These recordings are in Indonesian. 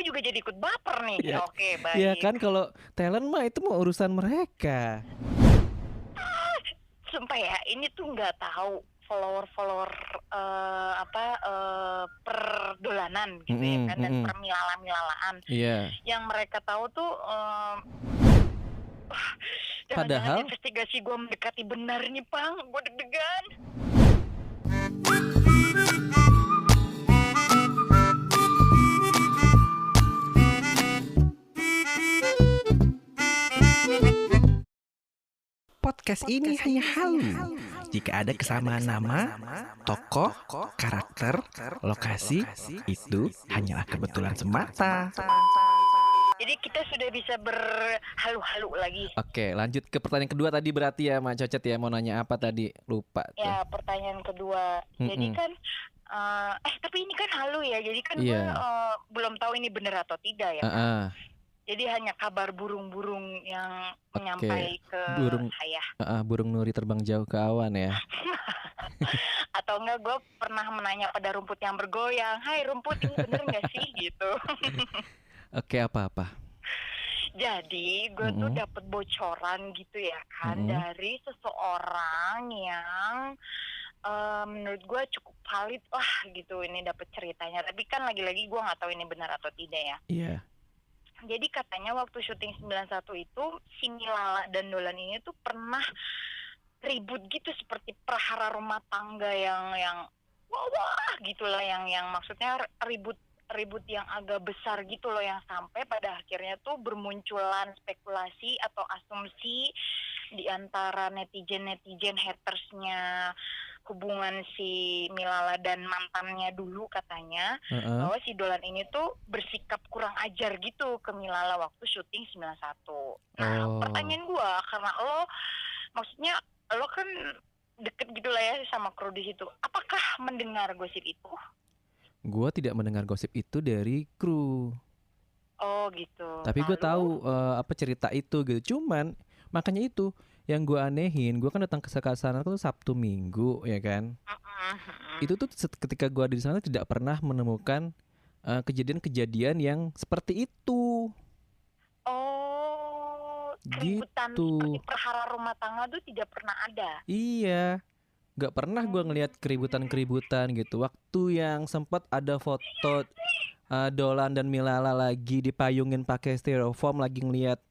gue juga jadi ikut baper nih. Ya, Oke, ya baik. kan kalau talent mah itu mau urusan mereka. Sumpah ya, ini tuh nggak tahu follower per dolanan gitu ya kan, dan per milala-milalaan. Iya. Yang mereka tahu tuh jangan-jangan Padahal investigasi gue mendekati benar nih, Pang. Gue deg-degan. Podcast ini hanya halu jika ada kesamaan nama, tokoh, karakter, lokasi, itu hanyalah kebetulan semata. Jadi kita sudah bisa berhalu-halu lagi. Oke, lanjut ke pertanyaan kedua tadi berarti ya, Mak Cocet ya, mau nanya apa tadi? Lupa tuh. Ya, pertanyaan kedua. Jadi kan tapi ini kan halu ya. Jadi kan gue belum tahu ini benar atau tidak ya. Jadi hanya kabar burung-burung yang menyampai ke saya. Burung nuri terbang jauh ke awan ya. Atau enggak, gue pernah menanya pada rumput yang bergoyang, "Hai rumput, ini bener gak sih?" gitu. Oke, apa-apa? Jadi gue tuh dapet bocoran gitu ya kan, dari seseorang yang menurut gue cukup valid lah gitu, ini dapet ceritanya. Tapi kan lagi-lagi gue nggak tahu ini benar atau tidak ya. Iya. Jadi katanya waktu syuting 91 itu si Milala dan Dolan ini tuh pernah ribut gitu, seperti perhara rumah tangga yang wah gitulah, yang maksudnya ribut yang agak besar gitu loh, yang sampai pada akhirnya tuh bermunculan spekulasi atau asumsi di antara netizen hatersnya hubungan si Milala dan mantannya dulu katanya, bahwa si Dolan ini tuh bersikap kurang ajar gitu ke Milala waktu syuting 91. Nah, pertanyaan gue, karena maksudnya lo kan deket gitu lah ya sama kru di situ, apakah mendengar gosip itu? Gue tidak mendengar gosip itu dari kru. Oh gitu. Tapi gue tahu apa cerita itu gitu. Cuman makanya itu yang gue anehin, gue kan datang ke sana tuh Sabtu Minggu ya kan. Itu tuh ketika gue ada di sana tidak pernah menemukan kejadian-kejadian yang seperti itu. Oh, keributan gitu. Seperti perhara rumah tangga tuh tidak pernah ada. Iya, gak pernah gue ngelihat keributan gitu. Waktu yang sempat ada foto Dolan dan Milala lagi dipayungin pakai styrofoam, lagi ngelihat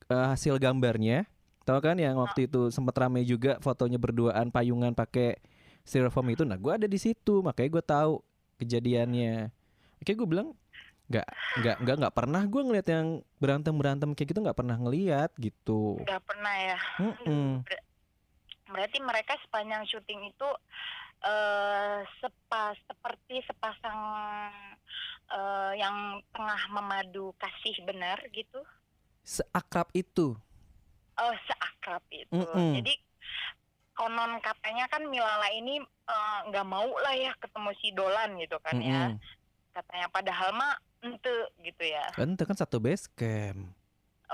hasil gambarnya. Tahu kan yang waktu itu sempat ramai juga fotonya berduaan payungan pakai styrofoam itu. Nah, gue ada di situ, makanya gue tahu kejadiannya. Makanya gue bilang nggak pernah gue ngelihat yang berantem kayak gitu, nggak pernah ngelihat gitu. Nggak pernah ya. Berarti mereka sepanjang syuting itu seperti sepasang yang tengah memadu kasih, benar gitu? Seakrab itu. Oh, seakrab itu. Jadi konon katanya kan Milala ini nggak mau lah ya ketemu si Dolan gitu kan ya. Katanya, padahal mah ente gitu ya. Ente kan satu base camp.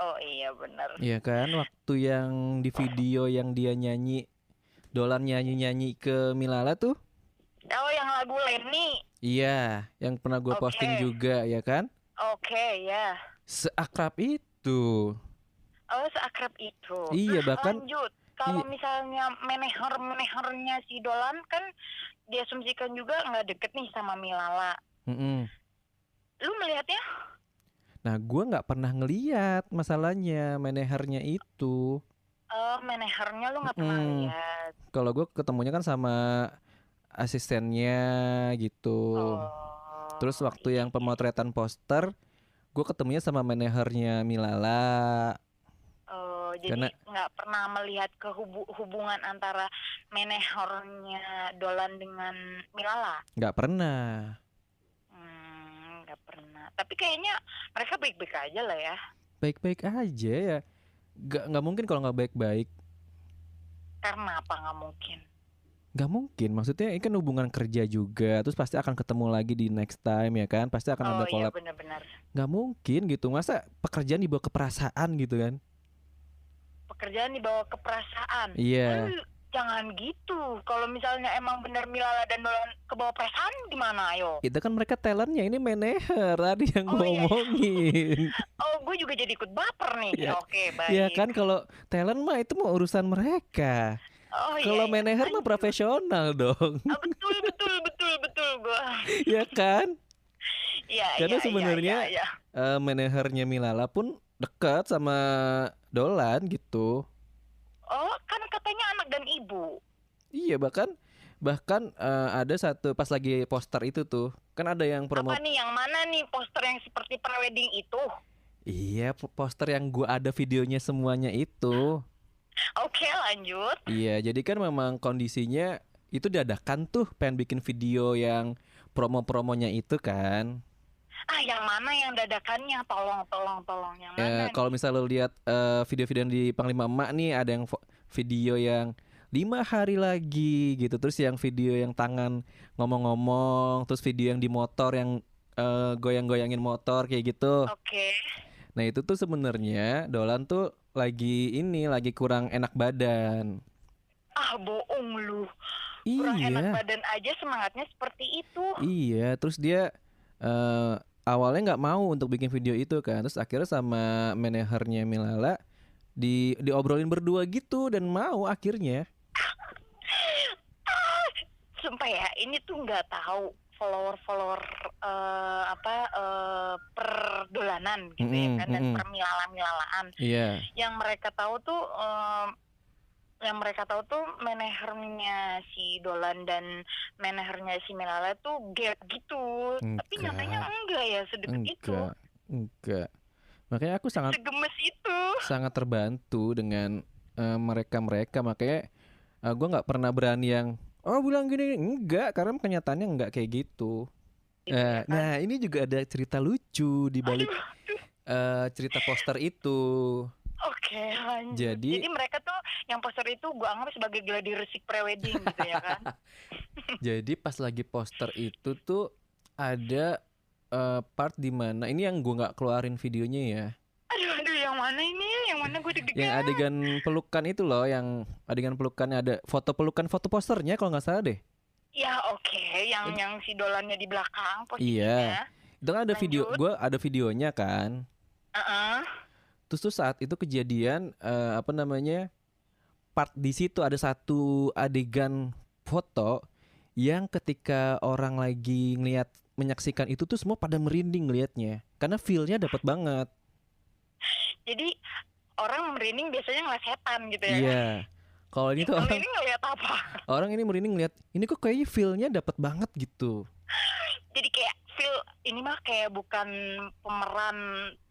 Oh iya benar. Iya kan, waktu yang di video yang dia nyanyi, Dolan nyanyi ke Milala tuh. Oh, yang lagu Lenny. Iya, yang pernah gue posting juga ya kan. Oke, ya. Seakrab itu. Oh, seakrab itu. Iya, bahkan lanjut. Kalau misalnya menehernya si Dolan kan diasumsikan juga nggak deket nih sama Milala. Lu melihatnya? Nah, gue nggak pernah ngeliat masalahnya menehernya itu. Oh, menehernya lu nggak pernah lihat. Kalau gue ketemunya kan sama asistennya gitu. Terus waktu yang pemotretan poster, gue ketemunya sama menehernya Milala. Oh, jadi nggak pernah melihat ke hubungan antara menehernya Dolan dengan Milala? Nggak pernah. Nggak pernah. Tapi kayaknya mereka baik-baik aja lah ya. Baik-baik aja ya. Nggak mungkin kalau nggak baik-baik. Karena apa nggak mungkin? Nggak mungkin. Maksudnya ini kan hubungan kerja juga. Terus pasti akan ketemu lagi di next time ya kan. Pasti akan ada collab. Oh iya, benar-benar. Nggak mungkin gitu. Masa pekerjaan dibawa ke perasaan gitu kan? Pekerjaan dibawa ke perasaan? Iya. jangan gitu. Kalau misalnya emang bener Milala dan Dolan ke bawah perasaan gimana ayo? Itu kan mereka talentnya, ini manajer ada yang Oh iya. ngomongin. Oh, gue juga jadi ikut baper nih. Ya, Oke, ya baik. kan kalau talent mah itu mau urusan mereka. Oh iya. Kalau iya. manajer mah profesional dong. Ah, betul gue. Ya kan? Iya, Karena iya, sebenarnya iya, iya. manajernya Milala pun dekat sama Dolan gitu. Oh, kan katanya anak dan ibu. Iya, bahkan bahkan ada satu pas lagi poster itu tuh kan ada yang promo. Apa nih yang mana nih poster yang seperti prewedding itu? Iya, poster yang gua ada videonya semuanya itu. Oke, lanjut. Iya, jadi kan memang kondisinya itu diadakan tuh pengen bikin video yang promo-promonya itu kan. Ah, yang mana yang dadakannya? Tolong. Yang mana? Kalau misalnya lo lihat video-video yang di Panglima Emak nih ada yang video yang 5 hari lagi gitu, terus yang video yang tangan ngomong-ngomong, terus video yang di motor yang goyang-goyangin motor kayak gitu. Oke. Nah itu tuh sebenarnya Dolan tuh lagi kurang enak badan. Ah, bohong lu. Kurang enak Iya, badan aja semangatnya seperti itu. iya. Terus dia awalnya nggak mau untuk bikin video itu kan, terus akhirnya sama manajernya Milala diobrolin berdua gitu dan mau akhirnya. Sumpah ya, ini tuh nggak tahu follower perdolanan gitu ya kan, dan permilala-milalaan. Iya. Yang mereka tahu tuh manajernya si Dolan dan manajernya si Milala tuh gap gitu. Tapi Enggak. nyatanya enggak ya sedekat itu. Enggak. Makanya aku Segemes itu. sangat terbantu dengan mereka makanya gue nggak pernah berani yang bilang gini enggak, karena kenyataannya enggak kayak gitu. Gitu ya kan? Nah ini juga ada cerita lucu di balik cerita poster itu. Oke, lanjut. Jadi mereka tuh yang poster itu gue anggap sebagai gladi resik prewedding gitu ya kan. jadi pas lagi poster itu tuh ada part di mana ini yang gue nggak keluarin videonya ya. Aduh, yang mana ini? Yang mana gue deg-degan? Yang adegan pelukan itu loh, yang adegan pelukannya ada foto posternya kalau nggak salah deh. Ya oke, yang si Dolannya di belakang Iya. posisinya. Itu kan ada video, Lanjut. gue ada videonya kan. Heeh. Terus tuh saat itu kejadian part di situ ada satu adegan foto yang ketika orang lagi menyaksikan itu tuh semua pada merinding ngelihatnya karena feel-nya dapat banget. Jadi orang merinding biasanya ngeliat setan gitu ya. Iya. Kalau ini tuh Kalau orang ini ngeliat apa? orang ini merinding ngelihat ini kok kayaknya feel-nya dapat banget gitu. Jadi kayak feel ini mah kayak bukan pemeran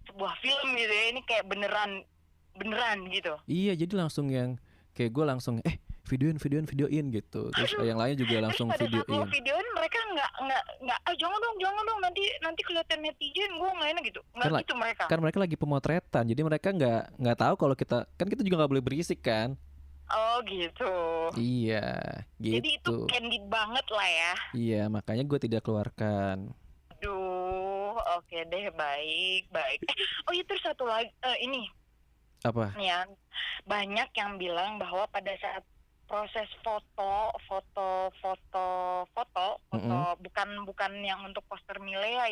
sebuah film gitu ya. Ini kayak beneran gitu. Iya, jadi langsung yang kayak gue langsung videoin gitu. Terus yang lain juga langsung Terus pada saat mau videoin. videoin mereka nggak jangan dong nanti kelihatan netizen gue nggak enak gitu. Nggak Kan gitu mereka. Kan mereka lagi pemotretan, jadi mereka nggak tahu kalau kita juga nggak boleh berisik kan. Oh gitu. Iya, Jadi itu gitu. candid banget lah ya. Iya, makanya gue tidak keluarkan. Aduh, oke deh, baik. Oh itu satu lagi, ini Apa? nih ya, banyak yang bilang bahwa pada saat proses foto, bukan yang untuk poster Milea,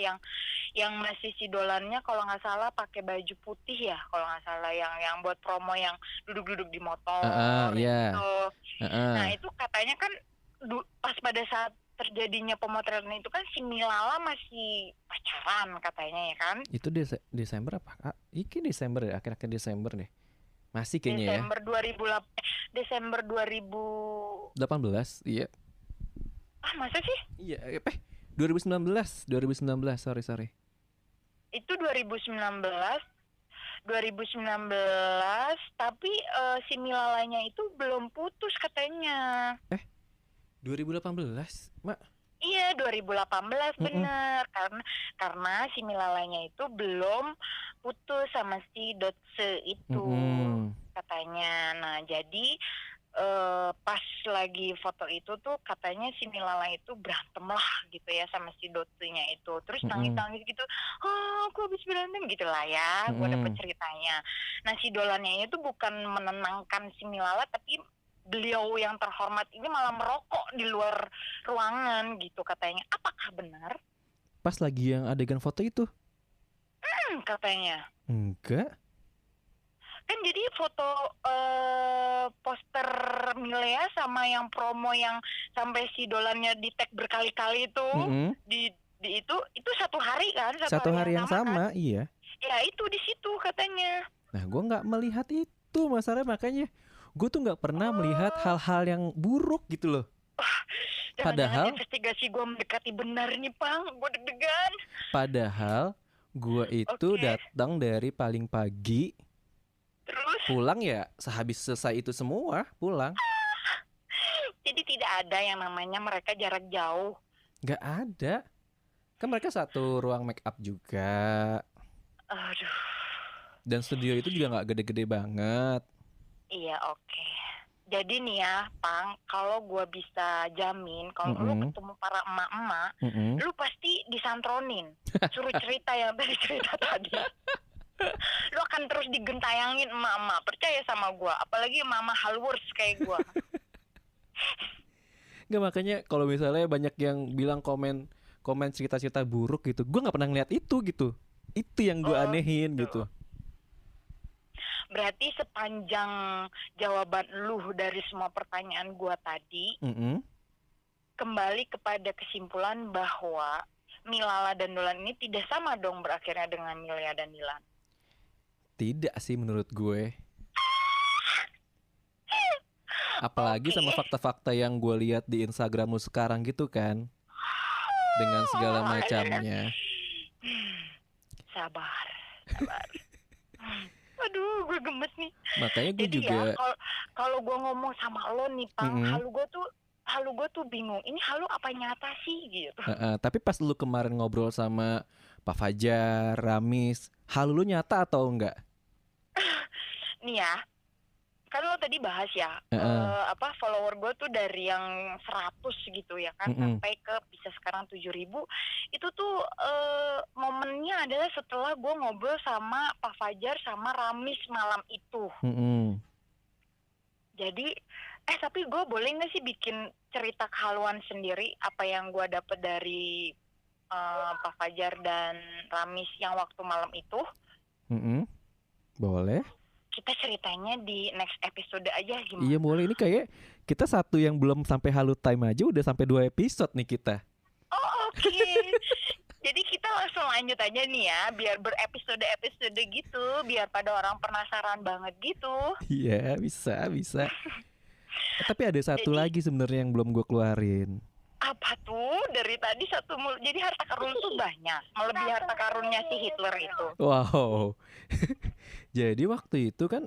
yang masih si Dolannya kalau nggak salah pakai baju putih ya, kalau nggak salah yang buat promo yang duduk-duduk di motor, Iya. gitu. Nah itu katanya kan pas pada saat terjadinya pemotretan itu kan si Milala masih pacaran katanya ya kan. Itu Desember apa? Iki Desember ya, akhir-akhir Desember deh. Masih kayaknya Desember 2000. 18, iya. Ah, masa sih? Iya, 2019, sorry. Itu 2019, tapi si Milalanya itu belum putus katanya. 2018, Mak. Iya, 2018 bener. Karena si Milalanya itu belum putus sama si Dotse itu katanya. Nah, jadi pas lagi foto itu tuh katanya si Milala itu berantem lah gitu ya sama si Dotsenya itu. Terus nangis-nangis gitu. Oh, aku habis berantem gitu lah ya. Gue dapet ceritanya. Nah, si Dolannya itu bukan menenangkan si Milala tapi beliau yang terhormat ini malah merokok di luar ruangan gitu katanya. Apakah benar? Pas lagi yang adegan foto itu? Katanya. Enggak. Kan jadi foto poster Milea sama yang promo yang sampai si Dolannya di tag berkali-kali itu di itu satu hari kan? Satu hari yang sama, kan? iya. Ya itu di situ katanya. Nah, gue nggak melihat itu masalahnya, makanya gue tuh nggak pernah melihat hal-hal yang buruk gitu loh. Padahal investigasi gue mendekati benar nih, Pang. Gue deg-degan. Padahal gue itu datang dari paling pagi. Terus pulang ya sehabis selesai itu semua pulang. Jadi tidak ada yang namanya mereka jarak jauh. Nggak ada. Kan mereka satu ruang make up juga. Aduh. Dan studio itu juga nggak gede-gede banget. Iya, oke. Jadi nih ya, Pang, kalau gue bisa jamin kalau lu ketemu para emak-emak, lu pasti disantronin, suruh cerita yang tadi cerita tadi. Lu akan terus digentayangin emak-emak, percaya sama gue. Apalagi emak-emak halwurs kayak gue. Nggak, makanya kalau misalnya banyak yang bilang komen cerita-cerita buruk gitu, gue nggak pernah ngeliat itu gitu. Itu yang gue anehin gitu. Berarti sepanjang jawaban lu dari semua pertanyaan gue tadi, kembali kepada kesimpulan bahwa Milala dan Dolan ini tidak sama dong berakhirnya dengan Milea dan Dilan. Tidak sih menurut gue. Apalagi sama fakta-fakta yang gue lihat di Instagram lu sekarang gitu kan, dengan segala macamnya. Sabar. Aduh, gue gemes nih. Makanya gue jadi juga. Ya, kalau gue ngomong sama lo nih, Pang, halu gue tuh bingung. Ini halu apa nyata sih gitu. Tapi pas lu kemarin ngobrol sama Pak Fajar, Ramis, halu lu nyata atau enggak? Nih ya, kan lo tadi bahas ya, follower gue tuh dari yang 100 gitu ya kan, sampai ke bisa sekarang 7.000. Itu tuh momennya adalah setelah gue ngobrol sama Pak Fajar sama Ramis malam itu. Jadi tapi gue boleh nggak sih bikin cerita kehaluan sendiri apa yang gue dapet dari Pak Fajar dan Ramis yang waktu malam itu? Boleh. Kita ceritanya di next episode aja gimana? Iya boleh, ini kayak kita satu yang belum sampai halu time aja udah sampai 2 episode nih kita. Oh oke. Jadi kita langsung lanjut aja nih ya, biar berepisode-episode gitu, biar pada orang penasaran banget gitu. Iya bisa. Tapi ada satu lagi sebenarnya yang belum gue keluarin. Apa tuh? Dari tadi satu jadi harta karun tuh banyak, melebihi harta karunnya si Hitler itu. Wow. Jadi waktu itu kan